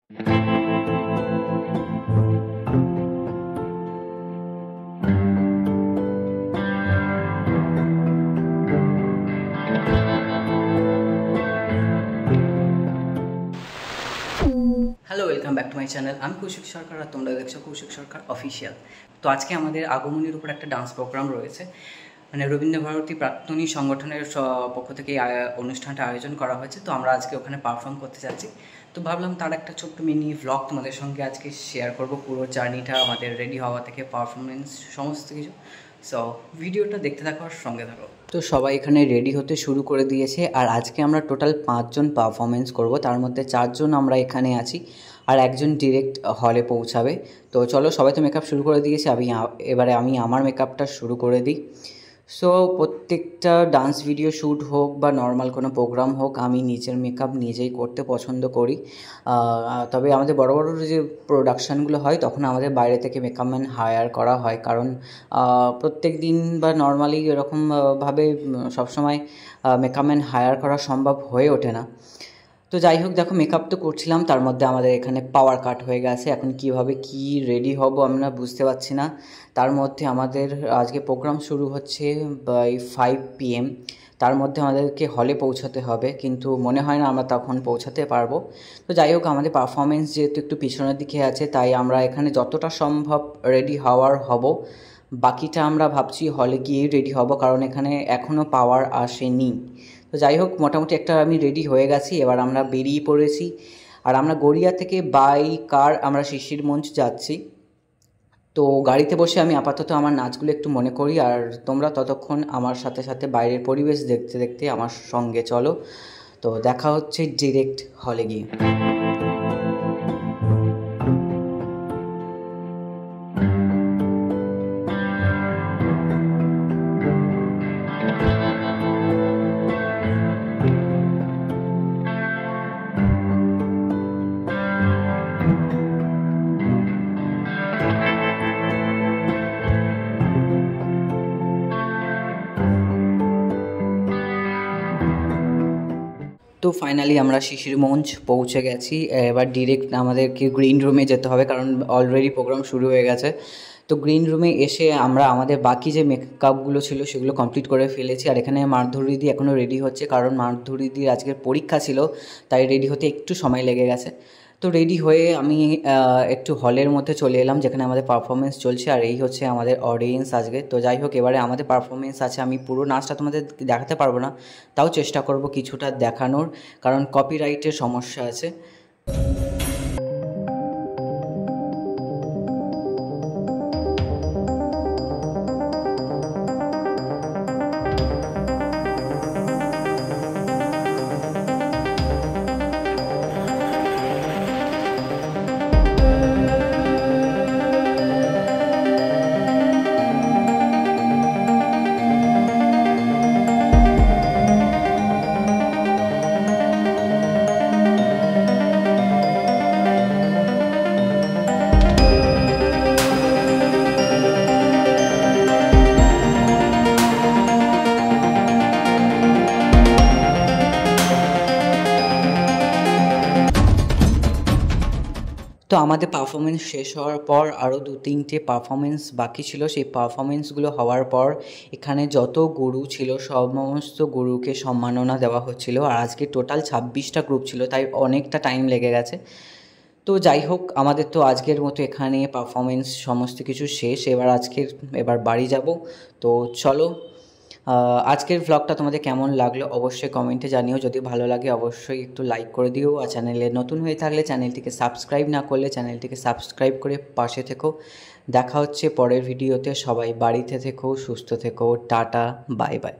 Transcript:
Hello, welcome back to my channel. আমি কৌশিক সরকার আর তোমরা দেখছো কৌশিক সরকার অফিসিয়াল। তো আজকে আমাদের আগমনীর উপর একটা ডান্স প্রোগ্রাম রয়েছে, মানে রবীন্দ্রভারতী প্রাক্তনী সংগঠনের পক্ষ থেকে অনুষ্ঠানটা আয়োজন করা হয়েছে। তো আমরা আজকে ওখানে পারফর্ম করতে যাচ্ছি। তো ভাবলাম তার একটা ছোট্ট মিনি ভ্লগ তোমাদের সঙ্গে আজকে শেয়ার করব, পুরো জার্নিটা, আমাদের রেডি হওয়া থেকে পারফরমেন্স সমস্ত কিছু। সো ভিডিওটা দেখতে থাকো আর সঙ্গে থাকো। তো সবাই এখানে রেডি হতে শুরু করে দিয়েছে, আর আজকে আমরা টোটাল 5 জন পারফরমেন্স করব। তার মধ্যে 4 জন আমরা এখানে আছি আর একজন ডিরেক্ট হলে পৌঁছাবে। তো চলো, সবাই তো মেকআপ শুরু করে দিয়েছে, এবারে আমি আমার মেকআপটা শুরু করে দিই। সো প্রত্যেকটা ডান্স ভিডিও শ্যুট হোক বা নর্মাল কোনো প্রোগ্রাম হোক, আমি নিজের মেকআপ নিজেই করতে পছন্দ করি। তবে আমাদের বড় বড় যে প্রোডাকশানগুলো হয় তখন আমাদের বাইরে থেকে মেকআপম্যান হায়ার করা হয়, কারণ প্রত্যেক দিন বা নর্মালি এরকমভাবে সবসময় মেকআপম্যান হায়ার করা সম্ভব হয়ে ওঠে না। তো যাই হোক, দেখো মেকআপ তো করছিলাম, তার মধ্যে আমাদের এখানে পাওয়ার কাট হয়ে গেছে। এখন কীভাবে কি রেডি হব আমরা বুঝতে পারছি না। তার মধ্যে আমাদের আজকে প্রোগ্রাম শুরু হচ্ছে বাই 5 PM। তার মধ্যে আমাদেরকে হলে পৌঁছাতে হবে, কিন্তু মনে হয় না আমরা তখন পৌঁছাতে পারবো। তো যাই হোক, আমাদের পারফরমেন্স যেহেতু একটু পিছনের দিকে আছে, তাই আমরা এখানে যতটা সম্ভব রেডি হব। বাকিটা আমরা ভাবছি হলে গিয়েই রেডি হব, কারণ এখানে এখনও পাওয়ার আসেনি। তো যাই হোক, মোটামুটি একটা আমি রেডি হয়ে গেছি, এবার আমরা বেরিয়ে পড়েছি। আর আমরা গড়িয়া থেকে বাই কার আমরা শিশির মঞ্চ যাচ্ছি। তো গাড়িতে বসে আমি আপাতত আমার নাচগুলো একটু মনে করি, আর তোমরা ততক্ষণ আমার সাথে সাথে বাইরের পরিবেশ দেখতে দেখতে আমার সঙ্গে চলো। তো দেখা হচ্ছে ডিরেক্ট হলে গিয়ে। তো ফাইনালি আমরা শিশির মঞ্চ পৌঁছে গেছি। এবার ডিরেক্ট আমাদেরকে গ্রিন রুমে যেতে হবে, কারণ অলরেডি প্রোগ্রাম শুরু হয়ে গেছে। তো গ্রিন রুমে এসে আমরা আমাদের বাকি যে মেকআপগুলো ছিল সেগুলো কমপ্লিট করে ফেলেছি। আর এখানে মাধুরীদি এখনও রেডি হচ্ছে, কারণ মাধুরীদির আজকের পরীক্ষা ছিল, তাই রেডি হতে একটু সময় লেগে গেছে। তো রেডি হয়ে আমি একটু হলের মধ্যে চলে এলাম, যেখানে আমাদের পারফরমেন্স চলছে, আর এই হচ্ছে আমাদের অডিয়েন্স আজকে। তো যাই হোক, এবারে আমাদের পারফরমেন্স আছে। আমি পুরো নাচটা তোমাদের দেখাতে পারবো না, তাও চেষ্টা করব কিছুটা দেখানোর, কারণ কপিরাইটের সমস্যা আছে। তো আমাদের পারফরমেন্স শেষ হওয়ার পর আরও 2-3টে পারফরমেন্স বাকি ছিল। সেই পারফরমেন্সগুলো হওয়ার পর এখানে যত গুরু ছিল সমস্ত গুরুকে সম্মাননা দেওয়া হচ্ছিল। আর আজকে টোটাল 26টা গ্রুপ ছিল, তাই অনেকটা টাইম লেগে গেছে। তো যাই হোক, আমাদের তো আজকের মতো এখানে পারফরমেন্স সমস্ত কিছু শেষ। এবার বাড়ি যাব। তো চলো, আজকের ভ্লগটা তোমাদের কেমন লাগলো অবশ্যই কমেন্টে জানিও। যদি ভালো লাগে অবশ্যই একটু লাইক করে দিও, আর চ্যানেলে নতুন হয়ে থাকলে চ্যানেলটিকে সাবস্ক্রাইব না করলে চ্যানেলটিকে সাবস্ক্রাইব করে পাশে থেকো। দেখা হচ্ছে পরের ভিডিওতে। সবাই বাড়িতে থেকো, সুস্থ থেকো, টাটা, বাই বাই।